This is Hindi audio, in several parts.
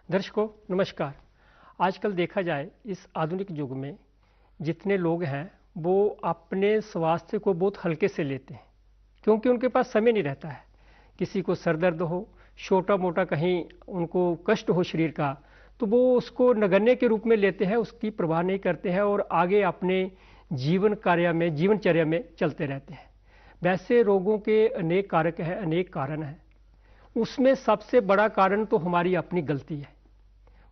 दर्शकों नमस्कार। आजकल देखा जाए इस आधुनिक युग में जितने लोग हैं वो अपने स्वास्थ्य को बहुत हल्के से लेते हैं, क्योंकि उनके पास समय नहीं रहता है। किसी को सर दर्द हो, छोटा मोटा कहीं उनको कष्ट हो शरीर का, तो वो उसको नगण्य के रूप में लेते हैं, उसकी परवाह नहीं करते हैं और आगे अपने जीवन कार्य में जीवनचर्या में चलते रहते हैं। वैसे रोगों के अनेक कारक हैं, अनेक कारण हैं। उसमें सबसे बड़ा कारण तो हमारी अपनी गलती है।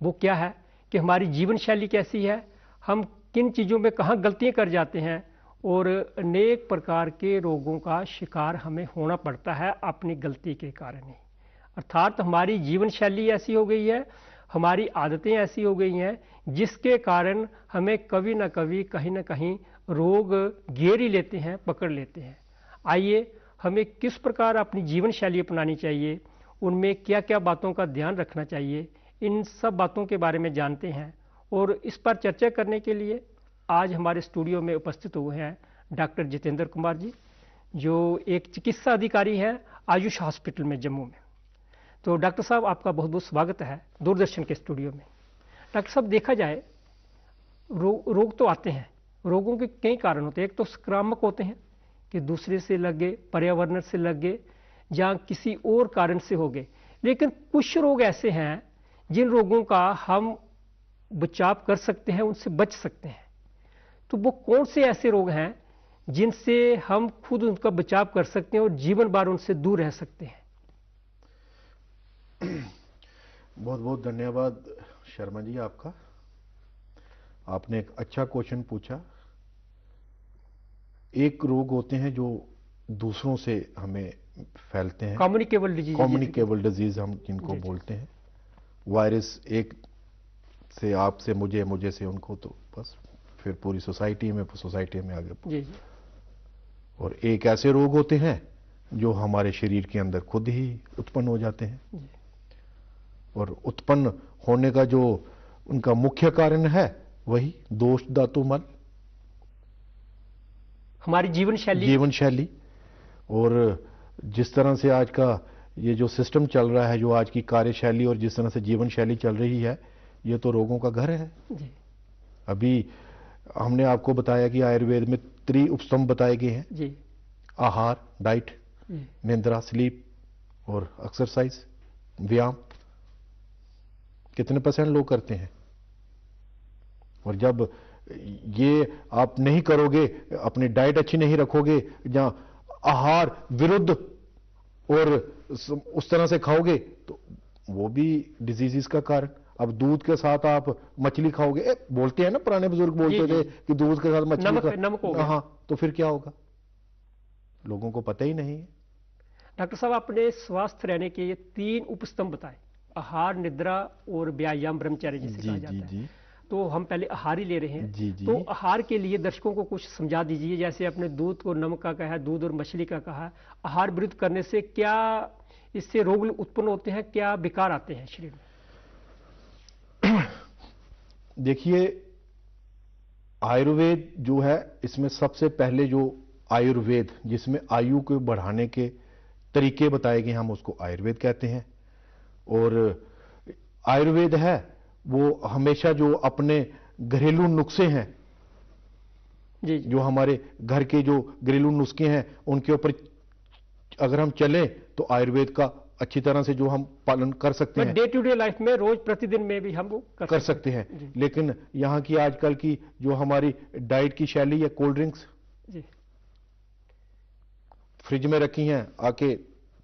वो क्या है कि हमारी जीवन शैली कैसी है, हम किन चीज़ों में कहाँ गलतियाँ कर जाते हैं और अनेक प्रकार के रोगों का शिकार हमें होना पड़ता है अपनी गलती के कारण ही। अर्थात हमारी जीवन शैली ऐसी हो गई है, हमारी आदतें ऐसी हो गई हैं जिसके कारण हमें कभी ना कभी कहीं ना कहीं रोग घेर ही लेते हैं, पकड़ लेते हैं। आइए हमें किस प्रकार अपनी जीवन शैली अपनानी चाहिए, उनमें क्या क्या बातों का ध्यान रखना चाहिए, इन सब बातों के बारे में जानते हैं। और इस पर चर्चा करने के लिए आज हमारे स्टूडियो में उपस्थित हुए हैं डॉक्टर जितेंद्र कुमार जी, जो एक चिकित्सा अधिकारी हैं आयुष हॉस्पिटल में जम्मू में। तो डॉक्टर साहब आपका बहुत बहुत स्वागत है दूरदर्शन के स्टूडियो में। डॉक्टर साहब देखा जाए रोग तो आते हैं, रोगों के कई कारण होते हैं। एक तो संक्रामक होते हैं कि दूसरे से लगे, पर्यावरण से लगे, या किसी और कारण से हो गए। लेकिन कुछ रोग ऐसे हैं जिन रोगों का हम बचाव कर सकते हैं, उनसे बच सकते हैं। तो वो कौन से ऐसे रोग हैं जिनसे हम खुद उनका बचाव कर सकते हैं और जीवन भर उनसे दूर रह सकते हैं? बहुत बहुत धन्यवाद शर्मा जी आपका। आपने एक अच्छा क्वेश्चन पूछा। एक रोग होते हैं जो दूसरों से हमें फैलते हैं, कम्युनिकेबल डिजीज, कम्युनिकेबल डिजीज हम जिनको बोलते हैं। वायरस एक से आप से मुझे, मुझे से उनको, तो बस फिर पूरी सोसाइटी में आगे जी। और एक ऐसे रोग होते हैं जो हमारे शरीर के अंदर खुद ही उत्पन्न हो जाते हैं जी। और उत्पन्न होने का जो उनका मुख्य कारण है वही दोष धातु मल, हमारी जीवन शैली। और जिस तरह से आज का ये जो सिस्टम चल रहा है, जो आज की कार्यशैली और जिस तरह से जीवन शैली चल रही है, ये तो रोगों का घर है जी। अभी हमने आपको बताया कि आयुर्वेद में 3 उपस्तंभ बताए गए हैं जी। आहार, डाइट, निद्रा, स्लीप और एक्सरसाइज, व्यायाम। कितने % लोग करते हैं? और जब ये आप नहीं करोगे, अपनी डाइट अच्छी नहीं रखोगे, या आहार विरुद्ध और उस तरह से खाओगे, तो वो भी डिजीजेस का कारण। अब दूध के साथ आप मछली खाओगे, बोलते हैं ना, पुराने बुजुर्ग बोलते थे कि दूध के साथ मछली नमक हो गया। हाँ, तो फिर क्या होगा? लोगों को पता ही नहीं है। डॉक्टर साहब आपने स्वस्थ रहने के ये 3 उपस्तंभ बताए, आहार, निद्रा और व्यायाम, ब्रह्मचर्य जिसे कहा जाता है। तो हम पहले आहार ही ले रहे हैं। तो आहार के लिए दर्शकों को कुछ समझा दीजिए। जैसे आपने दूध को नमक का कहा, दूध और मछली का कहा, आहार विरुद्ध करने से क्या इससे रोग उत्पन्न होते हैं, क्या विकार आते हैं शरीर में? देखिए, आयुर्वेद जो है, इसमें सबसे पहले जो आयुर्वेद जिसमें आयु को बढ़ाने के तरीके बताए गए, हम उसको आयुर्वेद कहते हैं। और आयुर्वेद है वो हमेशा जो अपने घरेलू नुस्खे हैं जी। जो हमारे घर के जो घरेलू नुस्खे हैं उनके ऊपर अगर हम चलें तो आयुर्वेद का अच्छी तरह से जो हम पालन कर सकते हैं, डे टू डे लाइफ में, रोज प्रतिदिन में भी हम वो कर सकते हैं। लेकिन यहाँ की आजकल की जो हमारी डाइट की शैली है, कोल्ड ड्रिंक्स फ्रिज में रखी हैं, आके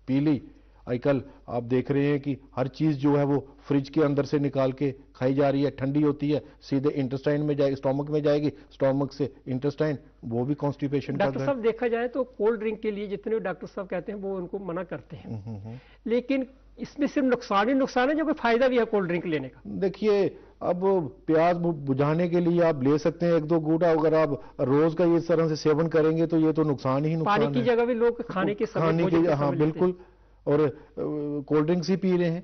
पी ली। आजकल आप देख रहे हैं कि हर चीज जो है वो फ्रिज के अंदर से निकाल के खाई जा रही है, ठंडी होती है, सीधे इंटेस्टाइन में जाएगी, स्टोमक में जाएगी, स्टोमक से इंटेस्टाइन, वो भी कॉन्स्टिपेशन का। डॉक्टर साहब देखा जाए तो कोल्ड ड्रिंक के लिए जितने डॉक्टर साहब कहते हैं वो उनको मना करते हैं, लेकिन इसमें सिर्फ नुकसान ही नुकसान है, जो कोई फायदा भी है कोल्ड ड्रिंक लेने का। देखिए, अब प्यास बुझाने के लिए आप ले सकते हैं 1-2 घूंटा, अगर आप रोज का इस तरह से सेवन करेंगे तो ये तो नुकसान ही नुकसान है। पानी की जगह भी लोग खाने के हाँ बिल्कुल, और कोल्ड ड्रिंक्स ही पी रहे हैं।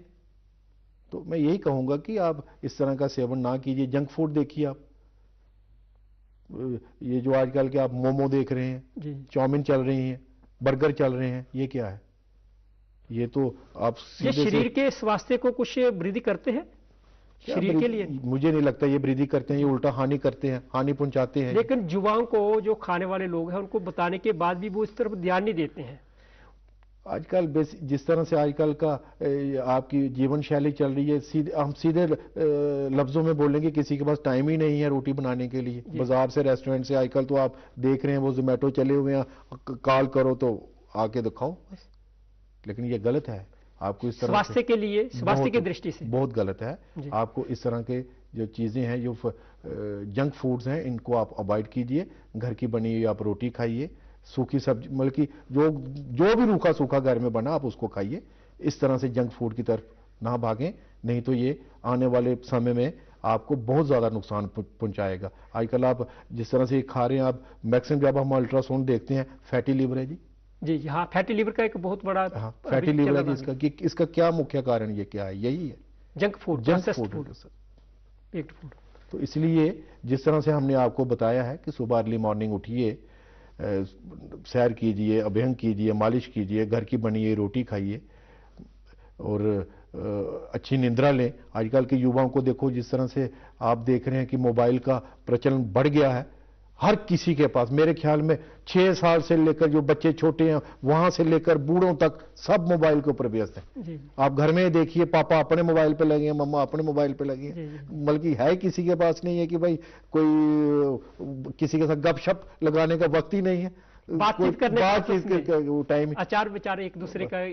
तो मैं यही कहूंगा कि आप इस तरह का सेवन ना कीजिए। जंक फूड देखिए आप, ये जो आजकल के आप मोमो देख रहे हैं, चाउमीन चल रही हैं, बर्गर चल रहे हैं, ये क्या है? ये तो आप ये शरीर के स्वास्थ्य को कुछ वृद्धि करते हैं? शरीर के लिए। मुझे नहीं लगता ये वृद्धि करते हैं, ये उल्टा हानि करते हैं, हानि पहुंचाते हैं। लेकिन युवाओं को, जो खाने वाले लोग हैं, उनको बताने के बाद भी वो इस तरफ ध्यान नहीं देते हैं। आजकल जिस तरह से आजकल का आपकी जीवन शैली चल रही है, हम सीधे लफ्जों में बोलेंगे, किसी के पास टाइम ही नहीं है रोटी बनाने के लिए। बाजार से, रेस्टोरेंट से आजकल तो आप देख रहे हैं वो जोमेटो चले हुए हैं, कॉल करो तो आके दिखाओ। लेकिन ये गलत है। आपको इस तरह स्वास्थ्य के लिए, स्वास्थ्य की दृष्टि से बहुत गलत है। आपको इस तरह के जो चीजें हैं, जो जंक फूड्स हैं, इनको आप अवॉइड कीजिए। घर की बनी हुई आप रोटी खाइए, सूखी सब्जी, मतलब कि जो भी रूखा सूखा घर में बना आप उसको खाइए। इस तरह से जंक फूड की तरफ ना भागें, नहीं तो ये आने वाले समय में आपको बहुत ज्यादा नुकसान पहुंचाएगा। आजकल आप जिस तरह से खा रहे हैं, आप मैक्सिमम जब हम अल्ट्रासाउंड देखते हैं, फैटी लिवर है जी। जी हाँ, फैटी लिवर का एक बहुत बड़ा, फैटी लिवर है जी। इसका क्या मुख्य कारण ये क्या है? यही है, जंक फूड, पेक्ड फूड। तो इसलिए जिस तरह से हमने आपको बताया है कि सुबह अर्ली मॉर्निंग उठिए, सैर कीजिए, अभ्यंग कीजिए, मालिश कीजिए, घर की बनी हुई रोटी खाइए और अच्छी निंद्रा लें। आजकल के युवाओं को देखो, जिस तरह से आप देख रहे हैं कि मोबाइल का प्रचलन बढ़ गया है। हर किसी के पास, मेरे ख्याल में 6 साल से लेकर जो बच्चे छोटे हैं, वहां से लेकर बूढ़ों तक, सब मोबाइल के ऊपर व्यस्त हैं। आप घर में देखिए, पापा अपने मोबाइल पे लगे हैं, मम्मा अपने मोबाइल पे लगी हैं। बल्कि है किसी के पास नहीं है कि भाई कोई किसी के साथ गपशप लगाने का वक्त ही नहीं है, बातचीत करने का टाइम। आचार विचार एक दूसरे का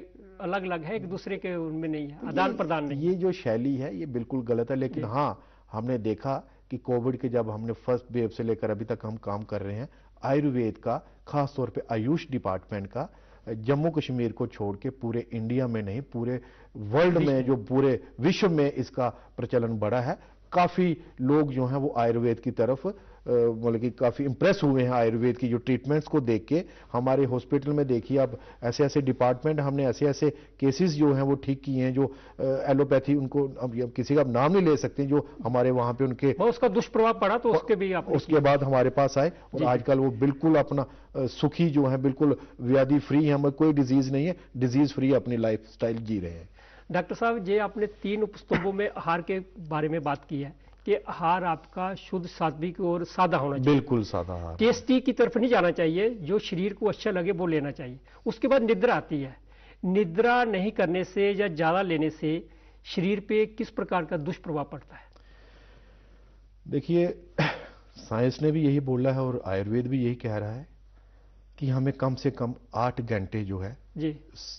अलग अलग है, एक दूसरे के उनमें नहीं है, आदान प्रदान नहीं। ये जो शैली है ये बिल्कुल गलत है। लेकिन हाँ, हमने देखा कि कोविड के जब हमने फर्स्ट वेव से लेकर अभी तक हम काम कर रहे हैं, आयुर्वेद का, खास तौर पे आयुष डिपार्टमेंट का, जम्मू कश्मीर को छोड़ के पूरे इंडिया में नहीं, पूरे वर्ल्ड में, जो पूरे विश्व में इसका प्रचलन बढ़ा है। काफी लोग जो हैं वो आयुर्वेद की तरफ मतलब कि काफी इंप्रेस हुए हैं आयुर्वेद की जो ट्रीटमेंट्स को देख के। हमारे हॉस्पिटल में देखिए, अब ऐसे ऐसे डिपार्टमेंट, हमने ऐसे ऐसे केसेस जो हैं वो ठीक किए हैं, जो एलोपैथी, उनको अब किसी का नाम नहीं ले सकते, जो हमारे वहां पे उनके उसका दुष्प्रभाव पड़ा, तो उसके बाद हमारे पास आए और आजकल वो बिल्कुल अपना सुखी जो है, बिल्कुल व्याधि फ्री है, हमें कोई डिजीज नहीं है, डिजीज फ्री अपनी लाइफ स्टाइल जी रहे हैं। डॉक्टर साहब, ये आपने 3 उपस्तंभों में आहार के बारे में बात की है कि आहार आपका शुद्ध, सात्विक और सादा होना चाहिए। बिल्कुल सादा आहार, टेस्टी की तरफ नहीं जाना चाहिए, जो शरीर को अच्छा लगे वो लेना चाहिए। उसके बाद निद्रा आती है। निद्रा नहीं करने से या ज्यादा लेने से शरीर पे किस प्रकार का दुष्प्रभाव पड़ता है? देखिए, साइंस ने भी यही बोला है और आयुर्वेद भी यही कह रहा है कि हमें कम से कम 8 घंटे जो है जी,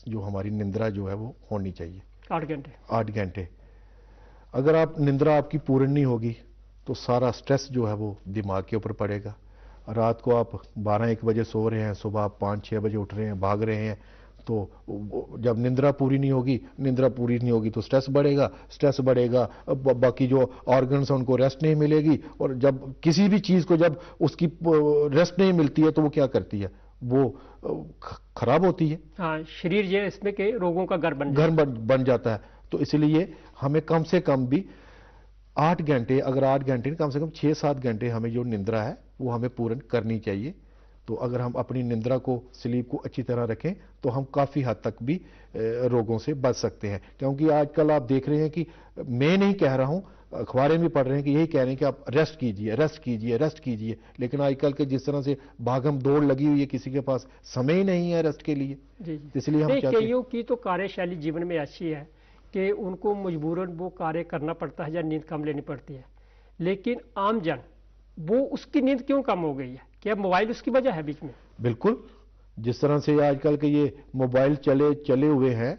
जो हमारी निद्रा जो है वो होनी चाहिए। 8 घंटे। अगर आप निंद्रा आपकी पूर्ण नहीं होगी तो सारा स्ट्रेस जो है वो दिमाग के ऊपर पड़ेगा। रात को आप 12-1 बजे सो रहे हैं, सुबह आप 5-6 बजे उठ रहे हैं, भाग रहे हैं, तो जब निंद्रा पूरी नहीं होगी तो स्ट्रेस बढ़ेगा, बाकी जो ऑर्गन्स हैं उनको रेस्ट नहीं मिलेगी। और जब किसी भी चीज को जब उसकी रेस्ट नहीं मिलती है तो वो क्या करती है, वो खराब होती है। हाँ, शरीर जो इसमें के रोगों का घर बन जाता है। तो इसलिए हमें कम से कम भी 8 घंटे, अगर 8 घंटे कम से कम 6-7 घंटे हमें जो निंद्रा है वो हमें पूर्ण करनी चाहिए। तो अगर हम अपनी निंद्रा को, स्लीप को अच्छी तरह रखें तो हम काफी हद तक भी रोगों से बच सकते हैं। क्योंकि आजकल आप देख रहे हैं कि, मैं नहीं कह रहा हूं, अखबारें भी पढ़ रहे हैं कि यही कह रहे हैं कि आप रेस्ट कीजिए। लेकिन आजकल के जिस तरह से भागम दौड़ लगी हुई है, किसी के पास समय ही नहीं है रेस्ट के लिए। इसलिए हम कईयों की तो कार्यशैली जीवन में अच्छी है कि उनको मजबूरन वो कार्य करना पड़ता है या नींद कम लेनी पड़ती है। लेकिन आमजन, वो उसकी नींद क्यों कम हो गई है? क्या मोबाइल उसकी वजह है बीच में? बिल्कुल, जिस तरह से आजकल के ये मोबाइल चले हुए हैं,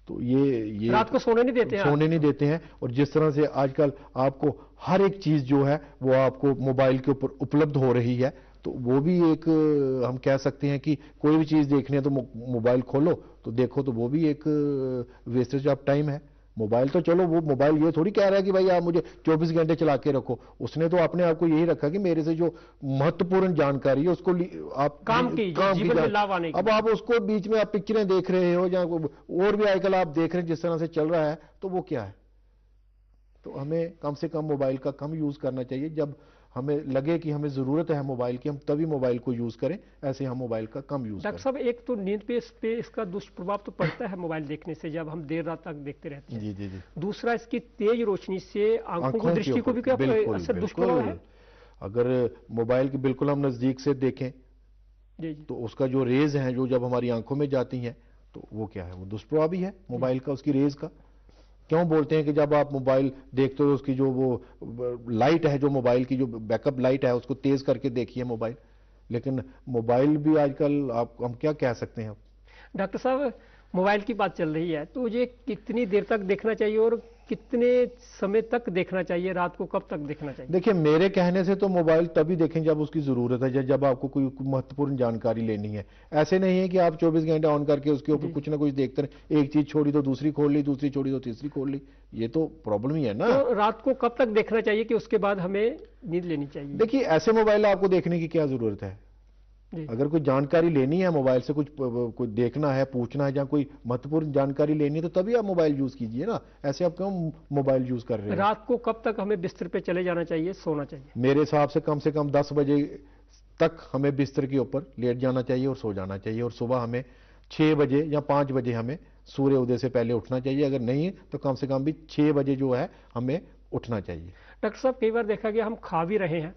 तो ये रात को सोने नहीं देते हैं। और जिस तरह से आजकल आपको हर एक चीज जो है वो आपको मोबाइल के ऊपर उपलब्ध हो रही है, तो वो भी एक, हम कह सकते हैं कि कोई भी चीज देखनी है तो मोबाइल खोलो तो देखो, तो वो भी एक वेस्टेज ऑफ टाइम है। मोबाइल तो चलो, वो मोबाइल ये थोड़ी कह रहा है कि भाई आप मुझे 24 घंटे चला के रखो। उसने तो अपने आप को यही रखा कि मेरे से जो महत्वपूर्ण जानकारी है उसको आप काम की जीवन में लाभ आने की। अब आप उसको बीच में आप पिक्चरें देख रहे हो या और भी आजकल आप देख रहे हैं जिस तरह से चल रहा है, तो वो क्या है? तो हमें कम से कम मोबाइल का कम यूज करना चाहिए। जब हमें लगे कि हमें ज़रूरत है मोबाइल की, हम तभी मोबाइल को यूज़ करें, ऐसे हम मोबाइल का कम यूज़ करें। डॉक्टर साहब, एक तो नींद पे इस पे इसका दुष्प्रभाव तो पड़ता है मोबाइल देखने से, जब हम देर रात तक देखते रहते हैं। जी जी जी। दूसरा, इसकी तेज रोशनी से आंखों की दृष्टि को भी क्या असर दुष्प्रभाव है? अगर मोबाइल की बिल्कुल हम नज़दीक से देखें जी, तो उसका जो रेज हैं जो जब हमारी आंखों में जाती हैं तो वो क्या है, वो दुष्प्रभाव भी है मोबाइल का, उसकी रेज का। क्यों बोलते हैं कि जब आप मोबाइल देखते हो उसकी जो वो लाइट है, जो मोबाइल की जो बैकअप लाइट है, उसको तेज करके देखिए मोबाइल। लेकिन मोबाइल भी आजकल आप हम क्या कह सकते हैं। डॉक्टर साहब, मोबाइल की बात चल रही है तो ये कितनी देर तक देखना चाहिए और कितने समय तक देखना चाहिए, रात को कब तक देखना चाहिए? देखिए, मेरे कहने से तो मोबाइल तभी देखें जब उसकी ज़रूरत है, जब आपको कोई महत्वपूर्ण जानकारी लेनी है। ऐसे नहीं है कि आप 24 घंटे ऑन करके उसके ऊपर कुछ ना कुछ देखते रहे, एक चीज़ छोड़ी तो दूसरी खोल ली, दूसरी छोड़ी तो तीसरी खोल ली, ये तो प्रॉब्लम ही है ना। तो रात को कब तक देखना चाहिए कि उसके बाद हमें नींद लेनी चाहिए? देखिए, ऐसे मोबाइल आपको देखने की क्या ज़रूरत है? अगर कोई जानकारी लेनी है मोबाइल से, कुछ देखना है, पूछना है, या कोई महत्वपूर्ण जानकारी लेनी है तो तभी आप मोबाइल यूज कीजिए ना। ऐसे आप क्यों मोबाइल यूज कर रहे हैं? रात को कब तक हमें बिस्तर पे चले जाना चाहिए, सोना चाहिए? मेरे हिसाब से कम 10 बजे तक हमें बिस्तर के ऊपर लेट जाना चाहिए और सो जाना चाहिए, और सुबह हमें 6 बजे या 5 बजे हमें सूर्य उदय से पहले उठना चाहिए। अगर नहीं तो कम से कम भी 6 बजे जो है हमें उठना चाहिए। डॉक्टर साहब, कई बार देखा गया हम खा भी रहे हैं,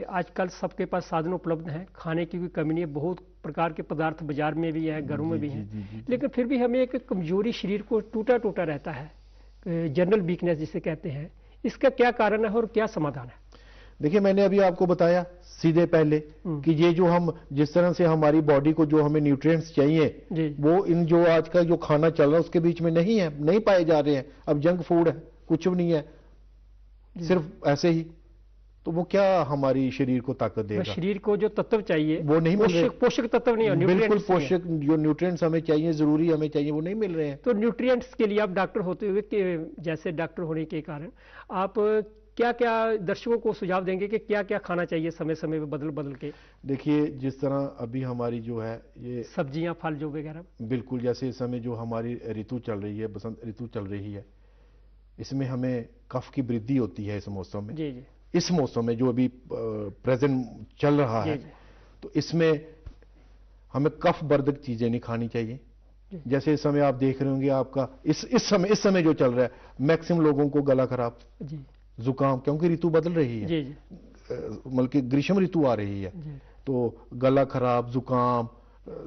आजकल सबके पास साधन उपलब्ध हैं, खाने की कोई कमी नहीं है, बहुत प्रकार के पदार्थ बाजार में भी है, घरों में भी हैं, लेकिन फिर भी हमें एक कमजोरी, शरीर को टूटा टूटा रहता है, जनरल वीकनेस जिसे कहते हैं। इसका क्या कारण है और क्या समाधान है? देखिए, मैंने अभी आपको बताया सीधे पहले कि ये जो हम जिस तरह से हमारी बॉडी को जो हमें न्यूट्रिएंट्स चाहिए वो इन जो आज का जो खाना चल रहा है उसके बीच में नहीं है, नहीं पाए जा रहे हैं। अब जंक फूड है, कुछ भी नहीं है, सिर्फ ऐसे ही, तो वो क्या हमारी शरीर को ताकत देगा? शरीर को जो तत्व चाहिए वो नहीं मिल रहे, पोषक तत्व नहीं है, बिल्कुल पोषक जो न्यूट्रिएंट्स हमें चाहिए, जरूरी हमें चाहिए, वो नहीं मिल रहे हैं। तो न्यूट्रिएंट्स के लिए आप डॉक्टर होते हुए जैसे डॉक्टर होने के कारण आप क्या क्या दर्शकों को सुझाव देंगे कि क्या क्या खाना चाहिए समय समय में बदल बदल के? देखिए, जिस तरह अभी हमारी जो है ये सब्जियां, फल जो वगैरह, बिल्कुल जैसे इस समय जो हमारी ऋतु चल रही है, बसंत ऋतु चल रही है, इसमें हमें कफ की वृद्धि होती है इस मौसम में। जी जी। इस मौसम में जो अभी प्रेजेंट चल रहा है, तो इसमें हमें कफ वर्धक चीजें नहीं खानी चाहिए। जैसे इस समय आप देख रहे होंगे, आपका इस समय जो चल रहा है, मैक्सिमम लोगों को गला खराब, जुकाम, क्योंकि ऋतु बदल रही है, बल्कि ग्रीष्म ऋतु आ रही है, तो गला खराब, जुकाम,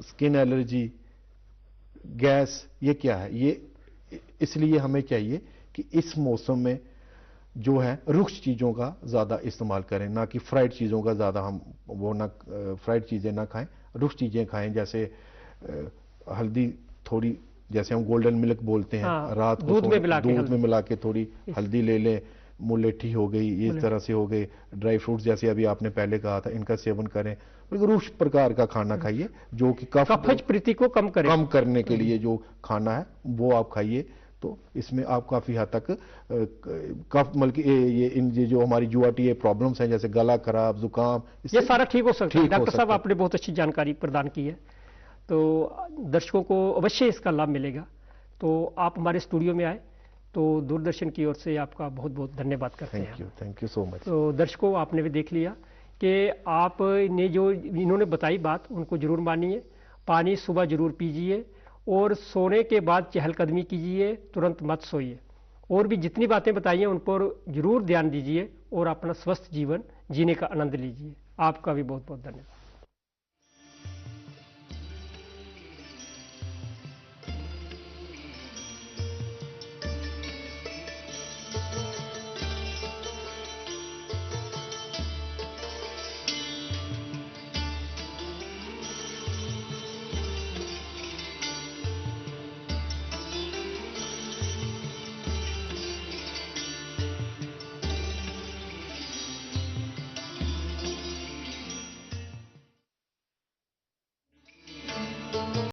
स्किन एलर्जी, गैस, ये क्या है? ये इसलिए हमें चाहिए कि इस मौसम में जो है रुक्ष चीज़ों का ज़्यादा इस्तेमाल करें, ना कि फ्राइड चीज़ों का ज़्यादा हम वो ना फ्राइड चीज़ें ना खाएं, रुक्ष चीज़ें खाएं। जैसे हल्दी थोड़ी, जैसे हम गोल्डन मिल्क बोलते हैं, रात को दूध में मिला के थोड़ी हल्दी ले लें, मुलेठी हो गई, इस तरह से हो गए, ड्राई फ्रूट्स जैसे अभी आपने पहले कहा था, इनका सेवन करें। रुक्ष प्रकार का खाना खाइए जो कि कफज प्रति को कम करने के लिए जो खाना है वो आप खाइए। तो इसमें आप काफ़ी हद तक कफ बल्कि ये जो हमारी जुआटी प्रॉब्लम्स हैं, जैसे गला खराब, जुकाम, ये सारा ठीक हो सकता है। डॉक्टर साहब, आपने बहुत अच्छी जानकारी प्रदान की है, तो दर्शकों को अवश्य इसका लाभ मिलेगा। तो आप हमारे स्टूडियो में आए, तो दूरदर्शन की ओर से आपका बहुत बहुत धन्यवाद करते हैं। Thank you so much. तो दर्शकों, आपने भी देख लिया कि आपने जो इन्होंने बताई बात, उनको जरूर मानिए, पानी सुबह जरूर पीजिए, और सोने के बाद चहलकदमी कीजिए, तुरंत मत सोइए। और भी जितनी बातें बताई हैं उन पर जरूर ध्यान दीजिए और अपना स्वस्थ जीवन जीने का आनंद लीजिए। आपका भी बहुत बहुत धन्यवाद।